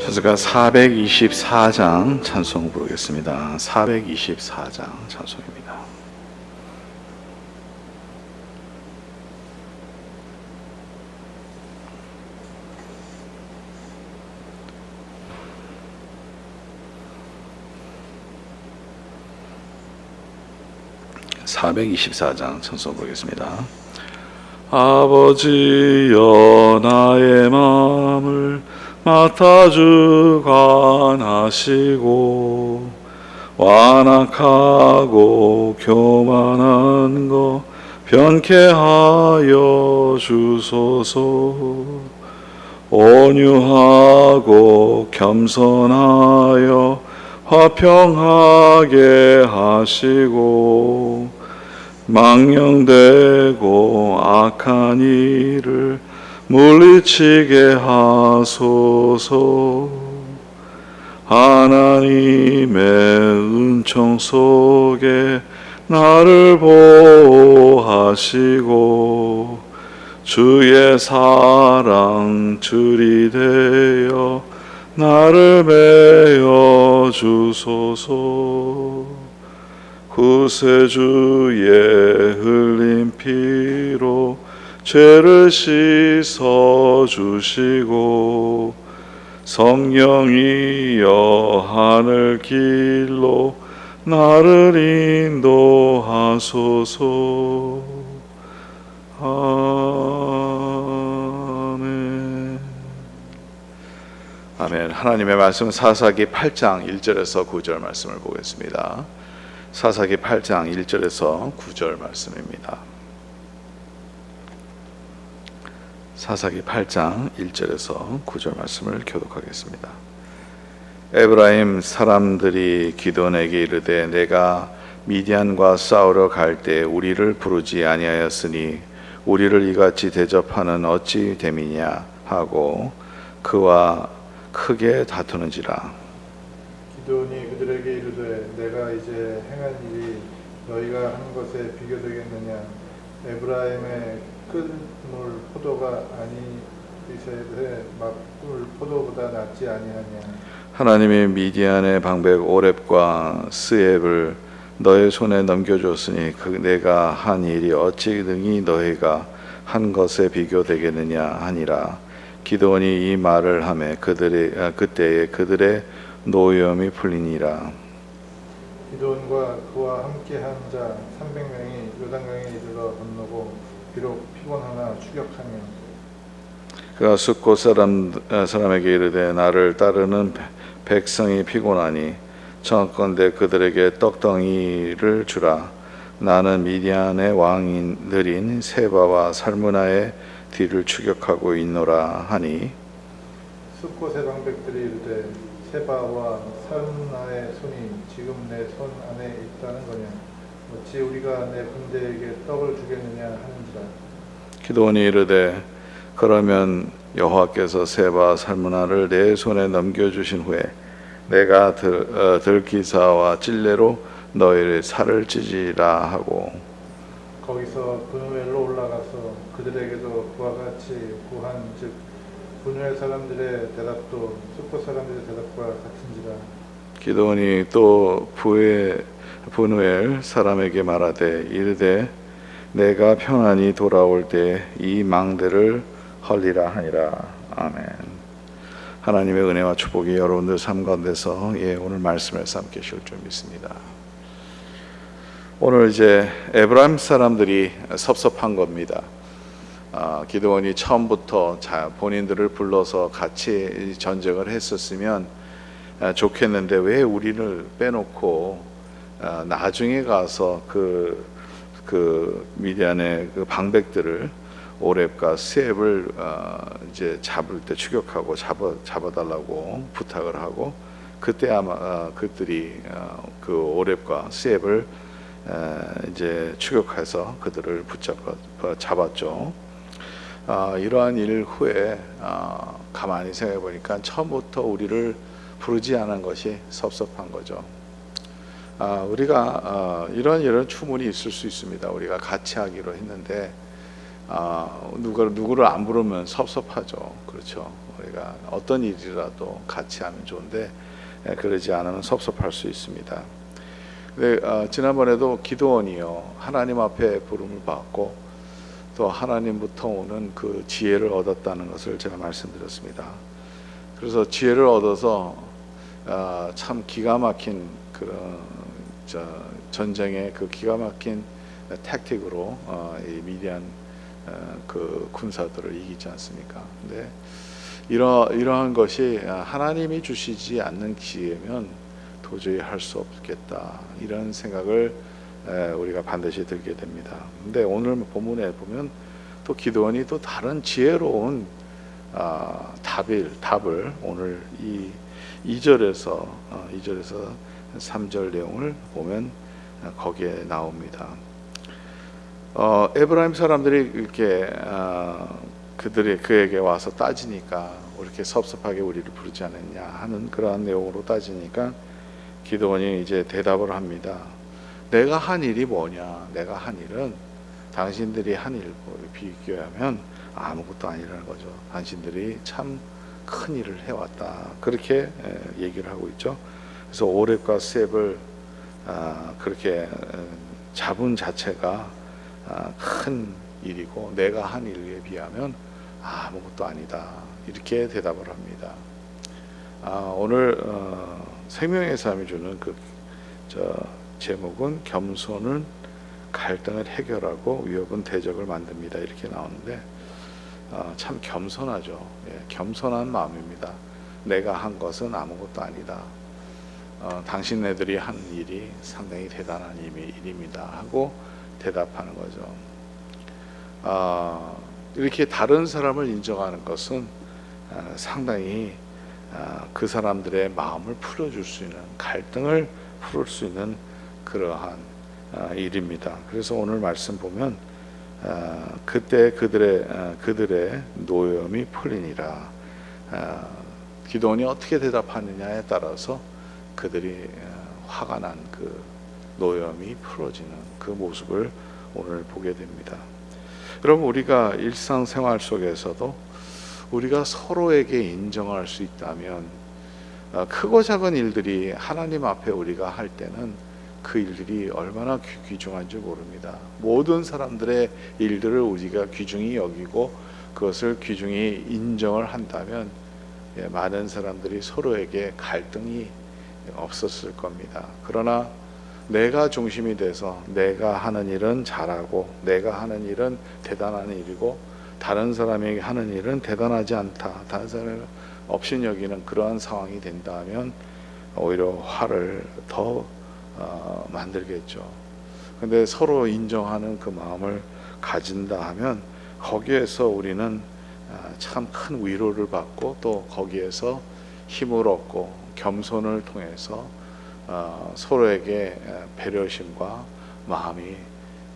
찬송가 424장 찬송 부르겠습니다. 424장 찬송입니다. (424장) 찬송 부르겠습니다. 아버지여 나의 마음을 맡아 주관하시고 완악하고 교만한 것 변케 하여 주소서. 온유하고 겸손하여 화평하게 하시고 망령되고 악한 일을 물리치게 하소서. 하나님의 은총 속에 나를 보호하시고 주의 사랑 줄이 되어 나를 메어 주소서. 구세주의 흘린 피로 죄를 씻어 주시고 성령이여 하늘 길로 나를 인도하소서. 아멘. 아멘. 하나님의 말씀 사사기 8장 1절에서 9절 말씀을 보겠습니다. 사사기 8장 1절에서 9절 말씀입니다. 사사기 8장 1절에서 9절 말씀을 교독하겠습니다. 에브라임 사람들이 기드온에게 이르되 내가 미디안과 싸우러 갈 때 우리를 부르지 아니하였으니 우리를 이같이 대접하는 어찌 됨이냐 하고 그와 크게 다투는지라. 기드온이 그들에게 이르되 내가 이제 행한 일이 너희가 한 것에 비교되겠느냐. 에브라임의 큰 물 포도가 아니 이스라엘의 막물 포도보다 낫지 아니하냐. 하나님이 미디안의 방백 오렙과 스앱을 너의 손에 넘겨줬으니 내가 한 일이 어찌 등이 너희가 한 것에 비교되겠느냐 하니라. 기드온이 이 말을 하매 그때에 그들의 노염이 풀리니라. 기드온과 그와 함께한 자 300명이 요단강에 이르러 건너고 비록 피곤하나 추격하며 그가 숫곳 사람에게 이르되 나를 따르는 백성이 피곤하니 청컨대 그들에게 떡덩이를 주라. 나는 미디안의 왕들인 세바와 살무나의 뒤를 추격하고 있노라 하니 숫곳의 방백들이 이르되 세바와 살무나의 손이 지금 내 손 안에 있다는 거냐. 어찌 우리가 내 군대에게 떡을 주겠느냐 하는지라. 기드온이 이르되 그러면 여호와께서 세바 살무나를 내 손에 넘겨주신 후에 내가 들기사와 찔레로 너희를 살을 찌지라 하고 거기서 분우엘로 올라가서 그들에게도 그와 같이 구한즉 분우엘 사람들의 대답도 숫곳 사람들의 대답과 같은지라. 기드온이 또 분우엘 사람에게 말하되 이르되 내가 평안히 돌아올 때 이 망대를 헐리라 하니라. 아멘. 하나님의 은혜와 축복이 여러분들 삶 가운데서 오늘 말씀을 삼게 하실 줄 믿습니다. 오늘 이제 에브라임 사람들이 섭섭한 겁니다. 기드온이 처음부터 본인들을 불러서 같이 전쟁을 했었으면 좋겠는데 왜 우리를 빼놓고 나중에 가서 그 미디안의 그 방백들을 오렙과 스앱을 이제 잡을 때 추격하고 잡아달라고 부탁을 하고 그때 아마 그들이 그 오렙과 스앱을 이제 추격해서 그들을 잡았죠. 이러한 일 후에 가만히 생각해 보니까 처음부터 우리를 부르지 않은 것이 섭섭한 거죠. 우리가 이런 추문이 있을 수 있습니다. 우리가 같이 하기로 했는데 누구를 안 부르면 섭섭하죠. 그렇죠. 우리가 어떤 일이라도 같이 하면 좋은데 그러지 않으면 섭섭할 수 있습니다. 근데 지난번에도 기도원이요, 하나님 앞에 부름을 받고 또 하나님부터 오는 그 지혜를 얻었다는 것을 제가 말씀드렸습니다. 그래서 지혜를 얻어서 참 기가 막힌 그런 전쟁의 그 기가 막힌 택틱으로 이 미디안 그 군사들을 이기지 않습니까? 근데 이러한 것이 하나님이 주시지 않는 기회면 도저히 할 수 없겠다, 이런 생각을 우리가 반드시 들게 됩니다. 근데 오늘 본문에 보면 또 기도원이 또 다른 지혜로운 답을 오늘 이 2절에서 3절 내용을 보면 거기에 나옵니다. 에브라임 사람들이 이렇게 그들이 그에게 와서 따지니까 이렇게 섭섭하게 우리를 부르지 않았냐 하는 그러한 내용으로 따지니까 기드온이 이제 대답을 합니다. 내가 한 일이 뭐냐? 내가 한 일은 당신들이 한 일과 비교하면 아무것도 아니라는 거죠. 당신들이 참 큰 일을 해왔다, 그렇게 얘기를 하고 있죠. 그래서 오렙과 셉을 그렇게 잡은 자체가 큰 일이고 내가 한 일에 비하면 아무것도 아니다, 이렇게 대답을 합니다. 오늘 생명의 삶이 주는 제목은 겸손은 갈등을 해결하고 위협은 대적을 만듭니다, 이렇게 나오는데 참 겸손하죠. 겸손한 마음입니다. 내가 한 것은 아무것도 아니다, 당신네들이 한 일이 상당히 대단한 일입니다 하고 대답하는 거죠. 이렇게 다른 사람을 인정하는 것은 상당히 그 사람들의 마음을 풀어줄 수 있는, 갈등을 풀을 수 있는 그러한 일입니다. 그래서 오늘 말씀 보면 그때 그들의 노염이 풀리니라. 기도원이 어떻게 대답하느냐에 따라서 그들이 화가 난 그 노염이 풀어지는 그 모습을 오늘 보게 됩니다. 여러분, 우리가 일상생활 속에서도 우리가 서로에게 인정할 수 있다면 크고 작은 일들이 하나님 앞에 우리가 할 때는 그 일들이 얼마나 귀중한지 모릅니다. 모든 사람들의 일들을 우리가 귀중히 여기고 그것을 귀중히 인정을 한다면 많은 사람들이 서로에게 갈등이 없었을 겁니다. 그러나 내가 중심이 돼서 내가 하는 일은 잘하고 내가 하는 일은 대단한 일이고 다른 사람에게 하는 일은 대단하지 않다, 다른 사람을 업신여기는 그러한 상황이 된다면 오히려 화를 더 만들겠죠. 근데 서로 인정하는 그 마음을 가진다 하면 거기에서 우리는 참 큰 위로를 받고 또 거기에서 힘을 얻고 겸손을 통해서 서로에게 배려심과 마음이,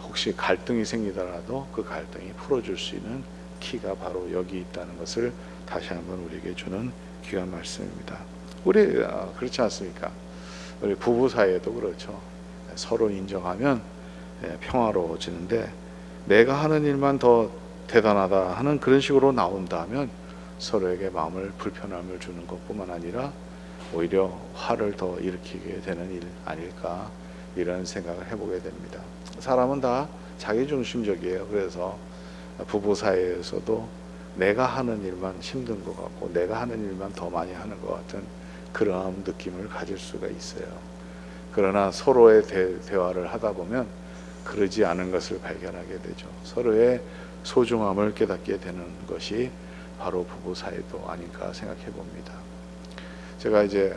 혹시 갈등이 생기더라도 그 갈등이 풀어줄 수 있는 키가 바로 여기 있다는 것을 다시 한번 우리에게 주는 귀한 말씀입니다. 우리 그렇지 않습니까? 우리 부부 사이에도 그렇죠. 서로 인정하면 평화로워지는데 내가 하는 일만 더 대단하다 하는 그런 식으로 나온다면 서로에게 마음을 불편함을 주는 것뿐만 아니라 오히려 화를 더 일으키게 되는 일 아닐까, 이런 생각을 해보게 됩니다. 사람은 다 자기중심적이에요. 그래서 부부 사이에서도 내가 하는 일만 힘든 것 같고 내가 하는 일만 더 많이 하는 것 같은 그런 느낌을 가질 수가 있어요. 그러나 서로의 대화를 하다 보면 그러지 않은 것을 발견하게 되죠. 서로의 소중함을 깨닫게 되는 것이 바로 부부 사이도 아닐까 생각해 봅니다. 제가 이제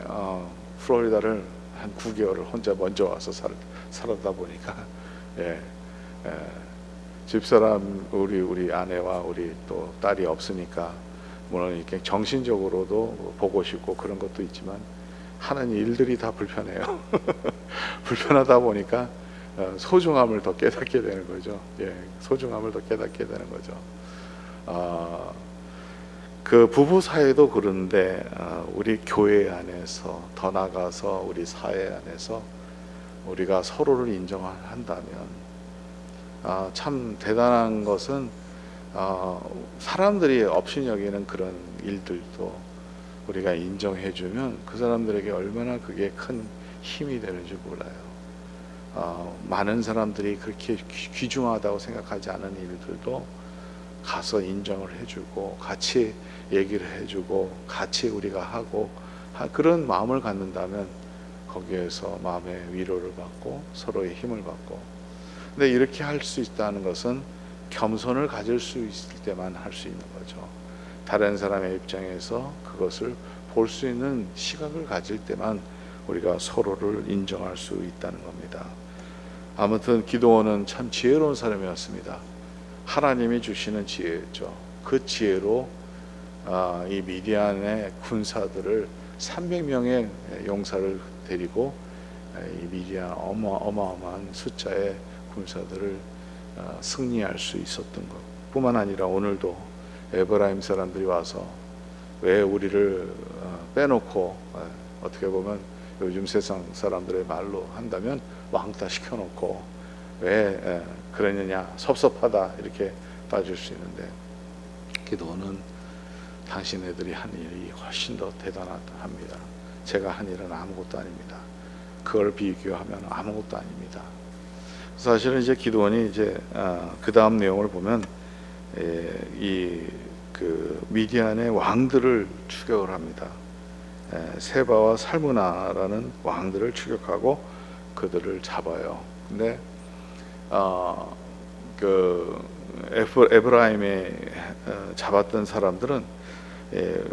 플로리다를 한 9개월을 혼자 먼저 와서 살았다 보니까 집사람 우리 아내와 우리 또 딸이 없으니까 물론 이렇게 정신적으로도 보고 싶고 그런 것도 있지만 하는 일들이 다 불편해요. 불편하다 보니까 소중함을 더 깨닫게 되는 거죠. 소중함을 더 깨닫게 되는 거죠. 그 부부 사이도 그런데 우리 교회 안에서, 더 나아가서 우리 사회 안에서 우리가 서로를 인정한다면 참 대단한 것은 사람들이 업신여기는 그런 일들도 우리가 인정해주면 그 사람들에게 얼마나 그게 큰 힘이 되는지 몰라요. 많은 사람들이 그렇게 귀중하다고 생각하지 않은 일들도 가서 인정을 해주고 같이 얘기를 해주고 같이 우리가 하고 그런 마음을 갖는다면 거기에서 마음의 위로를 받고 서로의 힘을 받고, 근데 이렇게 할 수 있다는 것은 겸손을 가질 수 있을 때만 할 수 있는 거죠. 다른 사람의 입장에서 그것을 볼 수 있는 시각을 가질 때만 우리가 서로를 인정할 수 있다는 겁니다. 아무튼 기드온은 참 지혜로운 사람이었습니다. 하나님이 주시는 지혜였죠. 그 지혜로 이 미디안의 군사들을 300명의 용사를 데리고 이 미디안 어마어마한 숫자의 군사들을 승리할 수 있었던 것 뿐만 아니라, 오늘도 에브라임 사람들이 와서 왜 우리를 빼놓고, 어떻게 보면 요즘 세상 사람들의 말로 한다면 왕따 시켜놓고 왜 그러느냐, 섭섭하다, 이렇게 따질 수 있는데, 기도는 당신네들이 한 일이 훨씬 더 대단합니다. 제가 한 일은 아무것도 아닙니다. 그걸 비교하면 아무것도 아닙니다. 사실은 이제 기도원이 이제 그 다음 내용을 보면 그 미디안의 왕들을 추격을 합니다. 세바와 살무나라는 왕들을 추격하고 그들을 잡아요. 근데 그 에브라임에 잡았던 사람들은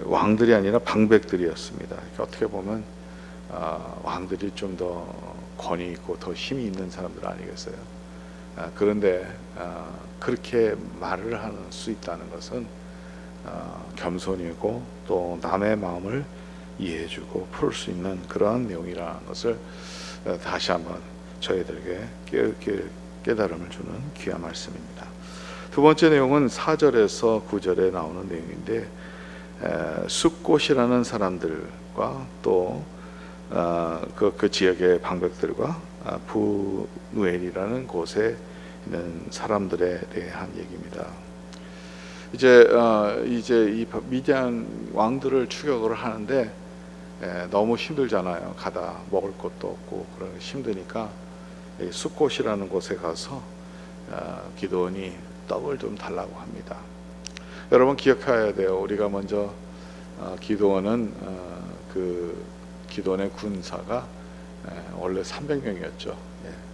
왕들이 아니라 방백들이었습니다. 어떻게 보면 왕들이 좀 더 권위 있고 더 힘이 있는 사람들 아니겠어요? 그런데 그렇게 말을 할 수 있다는 것은 겸손이고 또 남의 마음을 이해해주고 풀 수 있는 그러한 내용이라는 것을 다시 한번 저희들에게 깨달음을 주는 귀한 말씀입니다. 두 번째 내용은 4절에서 9절에 나오는 내용인데, 숫곳이라는 사람들과 또 그 지역의 방백들과 부누엘이라는 곳에 있는 사람들에 대한 얘기입니다. 이제 이 미디안 왕들을 추격을 하는데 너무 힘들잖아요. 가다 먹을 것도 없고 그런 힘드니까 숫곳이라는 곳에 가서 기드온이 떡을 좀 달라고 합니다. 여러분 기억해야 돼요. 우리가 먼저 기드온은 그 기드온의 군사가 원래 300명이었죠.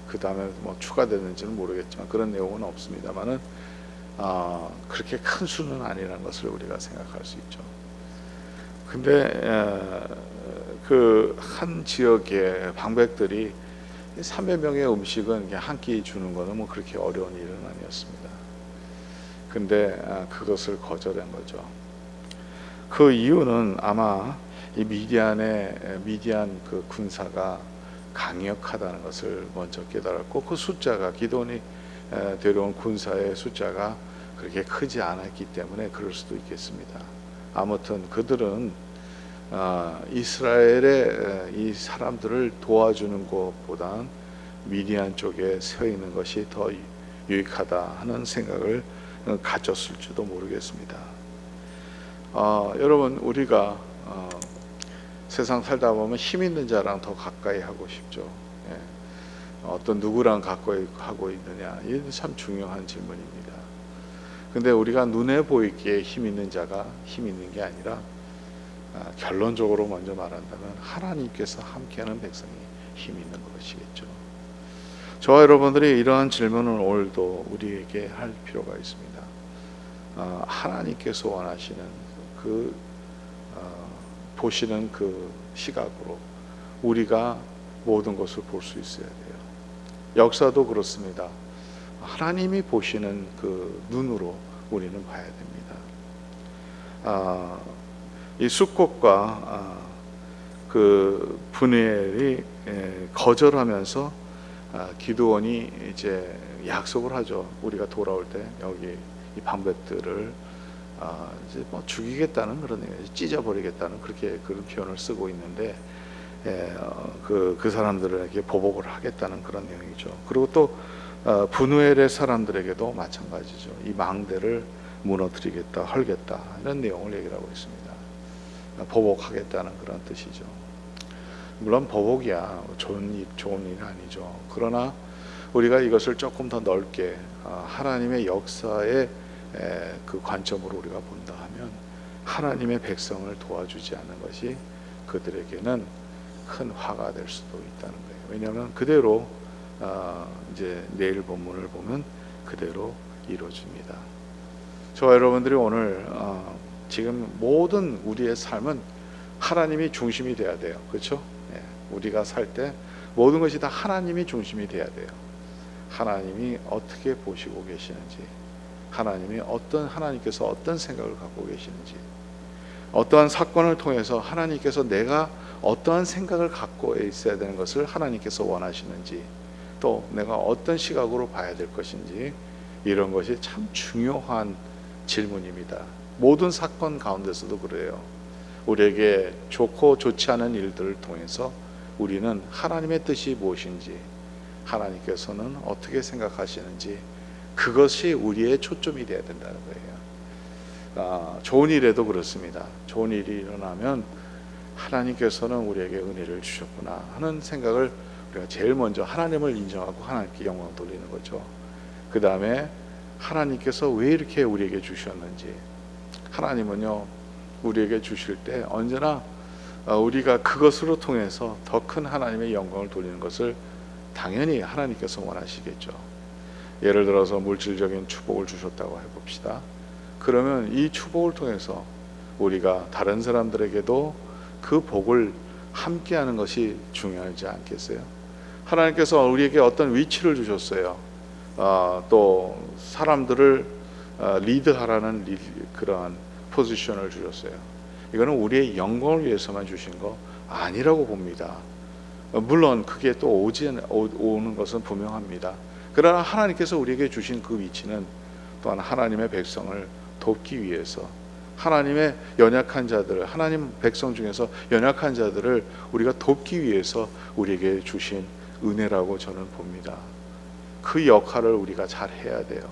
그 다음에 뭐 추가됐는지는 모르겠지만 그런 내용은 없습니다만은 그렇게 큰 수는 아니라는 것을 우리가 생각할 수 있죠. 근데 그 한 지역의 방백들이 300명의 음식은 한 끼 주는 것은 뭐 그렇게 어려운 일은 아니었습니다. 근데 그것을 거절한 거죠. 그 이유는 아마 이 미디안 그 군사가 강력하다는 것을 먼저 깨달았고, 그 숫자가 기드온이 데려온 군사의 숫자가 그렇게 크지 않았기 때문에 그럴 수도 있겠습니다. 아무튼 그들은 이스라엘의 이 사람들을 도와주는 것보다 미디안 쪽에 서 있는 것이 더 유익하다 하는 생각을 가졌을지도 모르겠습니다. 여러분 우리가 세상 살다 보면 힘 있는 자랑 더 가까이 하고 싶죠. 어떤 누구랑 가까이 하고 있느냐, 이게 참 중요한 질문입니다. 근데 우리가 눈에 보이기에 힘 있는 자가 힘 있는 게 아니라 결론적으로 먼저 말한다면 하나님께서 함께하는 백성이 힘 있는 것이겠죠. 저와 여러분들이 이러한 질문을 오늘도 우리에게 할 필요가 있습니다. 하나님께서 원하시는 그 보시는 그 시각으로 우리가 모든 것을 볼 수 있어야 돼요. 역사도 그렇습니다. 하나님이 보시는 그 눈으로 우리는 봐야 됩니다. 이 숫곳과 그 분엘이 거절하면서 기드온이 이제 약속을 하죠. 우리가 돌아올 때 여기 이 방백들을 이제 뭐 죽이겠다는 그런 찢어버리겠다는 그렇게 그런 표현을 쓰고 있는데, 그 사람들에게 보복을 하겠다는 그런 내용이죠. 그리고 또 분우엘의 사람들에게도 마찬가지죠. 이 망대를 무너뜨리겠다, 헐겠다 이런 내용을 얘기를 하고 있습니다. 보복하겠다는 그런 뜻이죠. 물론 보복이야 좋은 일이 아니죠. 그러나 우리가 이것을 조금 더 넓게 하나님의 역사의 그 관점으로 우리가 본다 하면 하나님의 백성을 도와주지 않는 것이 그들에게는 큰 화가 될 수도 있다는 거예요. 왜냐하면 그대로 이제 내일 본문을 보면 그대로 이루어집니다. 저와 여러분들이 오늘 지금 모든 우리의 삶은 하나님이 중심이 돼야 돼요. 그렇죠? 우리가 살 때 모든 것이 다 하나님이 중심이 돼야 돼요. 하나님이 어떻게 보시고 계시는지, 하나님께서 어떤 생각을 갖고 계시는지, 어떠한 사건을 통해서 하나님께서 내가 어떠한 생각을 갖고 있어야 되는 것을 하나님께서 원하시는지, 또 내가 어떤 시각으로 봐야 될 것인지, 이런 것이 참 중요한 질문입니다. 모든 사건 가운데서도 그래요. 우리에게 좋고 좋지 않은 일들을 통해서 우리는 하나님의 뜻이 무엇인지, 하나님께서는 어떻게 생각하시는지, 그것이 우리의 초점이 되어야 된다는 거예요. 좋은 일에도 그렇습니다. 좋은 일이 일어나면 하나님께서는 우리에게 은혜를 주셨구나 하는 생각을 우리가 제일 먼저 하나님을 인정하고 하나님께 영광 돌리는 거죠. 그 다음에 하나님께서 왜 이렇게 우리에게 주셨는지, 하나님은요 우리에게 주실 때 언제나 우리가 그것으로 통해서 더 큰 하나님의 영광을 돌리는 것을 당연히 하나님께서 원하시겠죠. 예를 들어서 물질적인 축복을 주셨다고 해봅시다. 그러면 이 축복을 통해서 우리가 다른 사람들에게도 그 복을 함께하는 것이 중요하지 않겠어요? 하나님께서 우리에게 어떤 위치를 주셨어요. 또 사람들을 리드하라는 그러한 포지션을 주셨어요. 이거는 우리의 영광을 위해서만 주신 거 아니라고 봅니다. 물론 그게 또 오는 것은 분명합니다. 그러나 하나님께서 우리에게 주신 그 위치는 또한 하나님의 백성을 돕기 위해서, 하나님의 연약한 자들을, 하나님 백성 중에서 연약한 자들을 우리가 돕기 위해서 우리에게 주신 은혜라고 저는 봅니다. 그 역할을 우리가 잘 해야 돼요.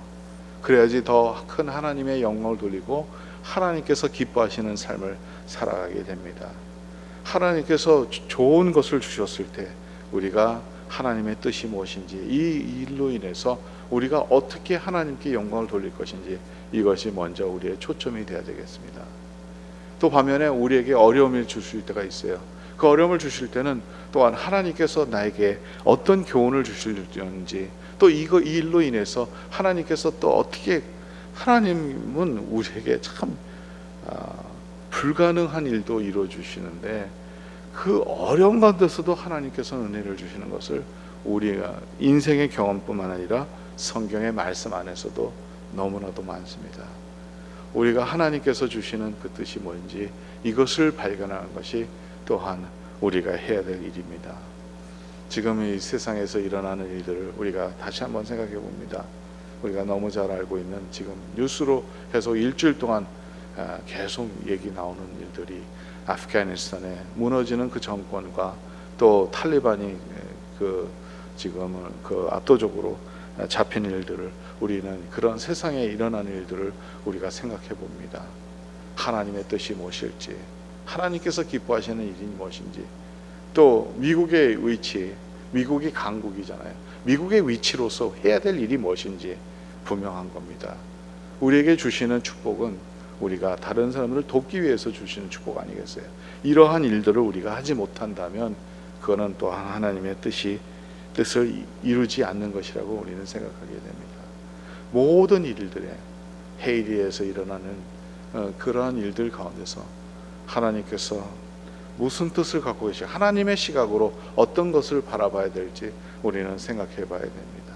그래야지 더 큰 하나님의 영광을 돌리고 하나님께서 기뻐하시는 삶을 살아가게 됩니다. 하나님께서 좋은 것을 주셨을 때 우리가 하나님의 뜻이 무엇인지, 이 일로 인해서 우리가 어떻게 하나님께 영광을 돌릴 것인지, 이것이 먼저 우리의 초점이 되어야 되겠습니다. 또 반면에 우리에게 어려움을 주실 때가 있어요. 그 어려움을 주실 때는 또한 하나님께서 나에게 어떤 교훈을 주실지, 또 이 일로 인해서 하나님께서 또 어떻게, 하나님은 우리에게 참 불가능한 일도 이루어 주시는데, 그 어려운 가운데서도 하나님께서 은혜를 주시는 것을 우리가 인생의 경험뿐만 아니라 성경의 말씀 안에서도 너무나도 많습니다. 우리가 하나님께서 주시는 그 뜻이 뭔지, 이것을 발견하는 것이 또한 우리가 해야 될 일입니다. 지금 이 세상에서 일어나는 일들을 우리가 다시 한번 생각해 봅니다. 우리가 너무 잘 알고 있는, 지금 뉴스로 계속 일주일 동안 계속 얘기 나오는 일들이, 아프가니스탄에 무너지는 그 정권과 또 탈리반이 지금은 압도적으로 잡힌 일들을, 우리는 그런 세상에 일어나는 일들을 우리가 생각해 봅니다. 하나님의 뜻이 무엇일지, 하나님께서 기뻐하시는 일이 무엇인지, 또 미국의 위치, 미국이 강국이잖아요. 미국의 위치로서 해야 될 일이 무엇인지 분명한 겁니다. 우리에게 주시는 축복은 우리가 다른 사람들을 돕기 위해서 주시는 축복 아니겠어요? 이러한 일들을 우리가 하지 못한다면 그거는 또한 하나님의 뜻을 이루지 않는 것이라고 우리는 생각하게 됩니다. 모든 일들에, 헤이리에서 일어나는 그러한 일들 가운데서 하나님께서 무슨 뜻을 갖고 계시고, 하나님의 시각으로 어떤 것을 바라봐야 될지 우리는 생각해 봐야 됩니다.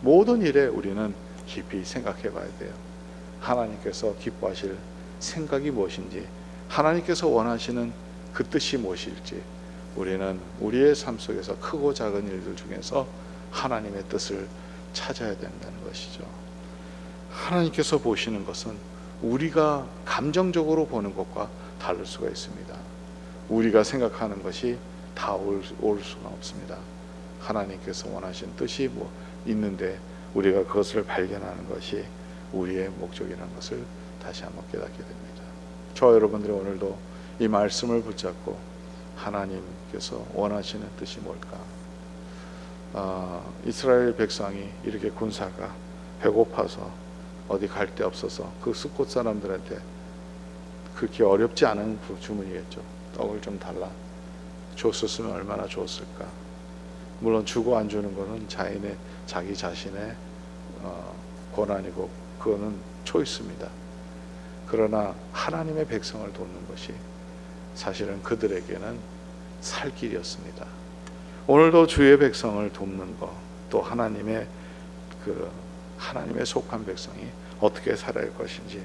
모든 일에 우리는 깊이 생각해 봐야 돼요. 하나님께서 기뻐하실 생각이 무엇인지, 하나님께서 원하시는 그 뜻이 무엇일지, 우리는 우리의 삶 속에서 크고 작은 일들 중에서 하나님의 뜻을 찾아야 된다는 것이죠. 하나님께서 보시는 것은 우리가 감정적으로 보는 것과 다를 수가 있습니다. 우리가 생각하는 것이 다 올 수가 없습니다. 하나님께서 원하신 뜻이 있는데 우리가 그것을 발견하는 것이 우리의 목적이라는 것을 다시 한번 깨닫게 됩니다. 저와 여러분들이 오늘도 이 말씀을 붙잡고 하나님께서 원하시는 뜻이 뭘까? 이스라엘 백성이 이렇게 군사가 배고파서 어디 갈 데 없어서 그 숫곳 사람들한테 그렇게 어렵지 않은 주문이겠죠. 떡을 좀 달라 줬었으면 얼마나 좋았을까. 물론 주고 안 주는 거는 자기 자신의 권한이고 그거는 초이스입니다. 그러나 하나님의 백성을 돕는 것이 사실은 그들에게는 살 길이었습니다. 오늘도 주의 백성을 돕는 것, 또 하나님의 속한 백성이 어떻게 살아야 할 것인지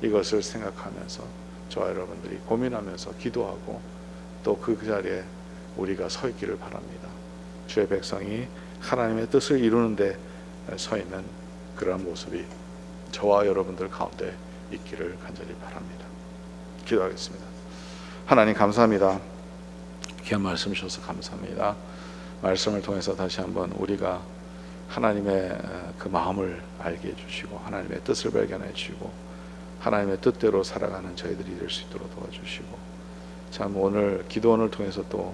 이것을 생각하면서 저와 여러분들이 고민하면서 기도하고 또 그 자리에 우리가 서 있기를 바랍니다. 주의 백성이 하나님의 뜻을 이루는데 서 있는 그러한 모습이 저와 여러분들 가운데 있기를 간절히 바랍니다. 기도하겠습니다. 하나님 감사합니다. 귀한 말씀 주셔서 감사합니다. 말씀을 통해서 다시 한번 우리가 하나님의 그 마음을 알게 해주시고 하나님의 뜻을 발견해 주시고 하나님의 뜻대로 살아가는 저희들이 될 수 있도록 도와주시고, 참 오늘 기도원을 통해서 또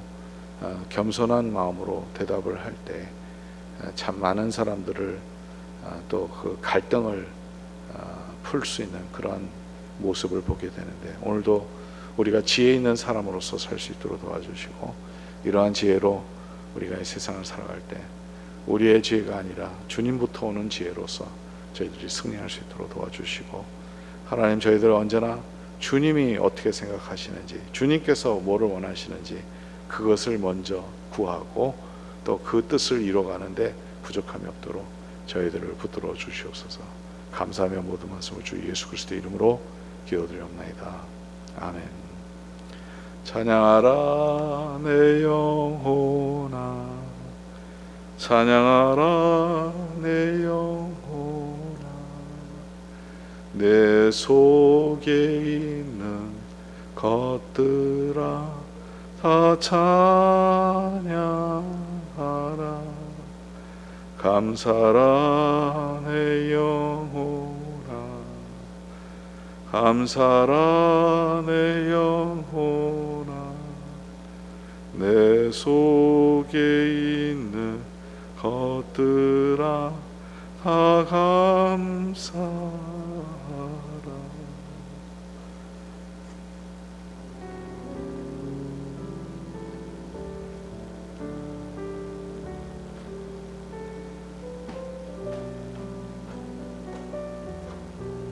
겸손한 마음으로 대답을 할 때 참 많은 사람들을 또 그 갈등을 풀 수 있는 그러한 모습을 보게 되는데, 오늘도 우리가 지혜 있는 사람으로서 살 수 있도록 도와주시고, 이러한 지혜로 우리가 이 세상을 살아갈 때 우리의 지혜가 아니라 주님부터 오는 지혜로서 저희들이 승리할 수 있도록 도와주시고, 하나님 저희들 언제나 주님이 어떻게 생각하시는지, 주님께서 뭐를 원하시는지 그것을 먼저 구하고 또 그 뜻을 이뤄가는데 부족함이 없도록 저희들을 붙들어 주시옵소서. 감사하며 모든 말씀을 주 예수 그리스도의 이름으로 기도드리옵나이다. 아멘. 찬양하라 내 영혼아, 찬양하라 내 영혼아, 내 속에 있는 것들아 다 찬양하라. 감사라 내 영혼아, 감사라 내 영혼아, 내 속에 있는 것들아 다 감사